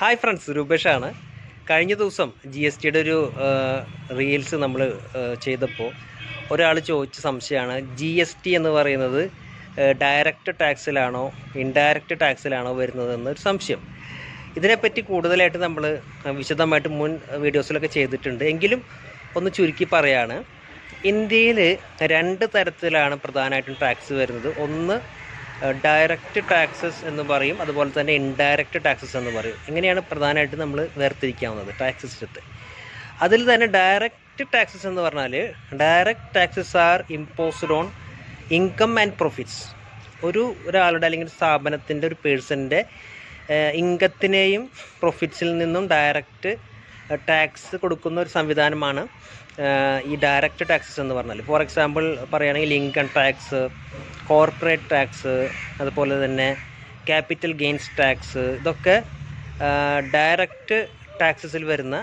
Hi friends, രൂപേഷാണ്. കഴിഞ്ഞ ദിവസം G S ടിയുടെ ഒരു റീൽസ് നമ്മൾ ചെയ്തപ്പോൾ ഒരാൾ ചോദിച്ച സംശയമാണ്, ജി എസ് ടി എന്ന് പറയുന്നത് ഡയറക്റ്റ് ടാക്സിലാണോ ഇൻഡയറക്റ്റ് ടാക്സിലാണോ വരുന്നതെന്നൊരു സംശയം. ഇതിനെപ്പറ്റി കൂടുതലായിട്ട് നമ്മൾ വിശദമായിട്ട് മുൻ വീഡിയോസിലൊക്കെ ചെയ്തിട്ടുണ്ട്. എങ്കിലും ഒന്ന് ചുരുക്കി പറയാണ്, ഇന്ത്യയിൽ രണ്ട് തരത്തിലാണ് പ്രധാനമായിട്ടും ടാക്സ് വരുന്നത്. ഒന്ന് ഡയറക്റ്റ് ടാക്സസ് എന്ന് പറയും, അതുപോലെ തന്നെ ഇൻഡയറക്റ്റ് ടാക്സസ് എന്ന് പറയും. ഇങ്ങനെയാണ് പ്രധാനമായിട്ട് നമ്മൾ വേർതിരിക്കാവുന്നത് ടാക്സ് സിസ്റ്റത്തെ. അതിൽ തന്നെ ഡയറക്റ്റ് ടാക്സസ് എന്ന് പറഞ്ഞാൽ, direct taxes are imposed on income and profits. ഒരാളുടെ അല്ലെങ്കിൽ സ്ഥാപനത്തിൻ്റെ ഒരു പേഴ്സൻ്റെ ഇൻകത്തിനെയും പ്രോഫിറ്റ്സിൽ നിന്നും ഡയറക്റ്റ് ടാക്സ് കൊടുക്കുന്ന ഒരു സംവിധാനമാണ് ഈ ഡയറക്റ്റ് ടാക്സസ് എന്ന് പറഞ്ഞാൽ. ഫോർ എക്സാമ്പിൾ പറയുകയാണെങ്കിൽ ഇൻകം ടാക്സ്, കോർപ്പറേറ്റ് ടാക്സ്, അതുപോലെ തന്നെ ക്യാപിറ്റൽ ഗെയിൻസ് ടാക്സ്, ഇതൊക്കെ ഡയറക്റ്റ് ടാക്സസിൽ വരുന്ന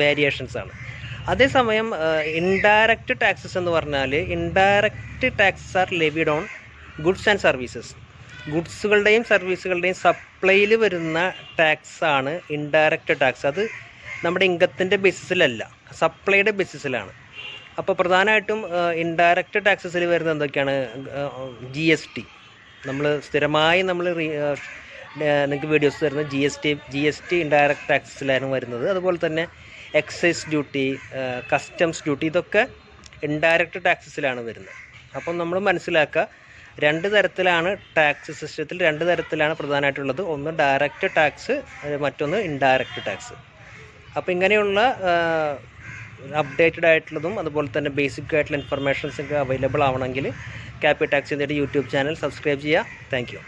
വേരിയേഷൻസ് ആണ്. അതേസമയം ഇൻഡയറക്റ്റ് ടാക്സസ് എന്ന് പറഞ്ഞാൽ, indirect taxes are levied on goods and services. ഗുഡ്സുകളുടെയും സർവീസുകളുടെയും സപ്ലൈയിൽ വരുന്ന ടാക്സാണ് ഇൻഡയറക്റ്റ് ടാക്സ്. അത് നമ്മുടെ ഇൻകത്തിൻ്റെ ബേസിസിലല്ല, സപ്ലൈയുടെ ബേസിസിലാണ്. അപ്പോൾ പ്രധാനമായിട്ടും ഇൻഡയറക്റ്റ് ടാക്സസിൽ വരുന്നത് എന്തൊക്കെയാണ്? G S T. നമ്മൾ സ്ഥിരമായി നിങ്ങൾക്ക് വീഡിയോസ് തരുന്ന ജി എസ് ടി ഇൻഡയറക്റ്റ് ടാക്സസിലാണ് വരുന്നത്. അതുപോലെ തന്നെ എക്സൈസ് ഡ്യൂട്ടി, കസ്റ്റംസ് ഡ്യൂട്ടി, ഇതൊക്കെ ഇൻഡയറക്റ്റ് ടാക്സസിലാണ് വരുന്നത്. അപ്പം നമ്മൾ മനസ്സിലാക്കുക, രണ്ട് തരത്തിലാണ് ടാക്സ് സിസ്റ്റത്തിൽ, രണ്ട് തരത്തിലാണ് പ്രധാനമായിട്ടുള്ളത്. ഒന്ന് ഡയറക്റ്റ് ടാക്സ്, മറ്റൊന്ന് ഇൻഡയറക്റ്റ് ടാക്സ്. അപ്പോൾ ഇങ്ങനെയുള്ള അപ്ഡേറ്റഡ് ആയിട്ടുള്ളതും അതുപോലെ തന്നെ ബേസിക് ആയിട്ടുള്ള ഇൻഫർമേഷൻസൊക്കെ അവൈലബിൾ ആവണമെങ്കിൽ ക്യാപി ടാക്സ് ഇന്ത്യയുടെ യൂട്യൂബ് ചാനൽ സബ്സ്ക്രൈബ് ചെയ്യുക. Thank you.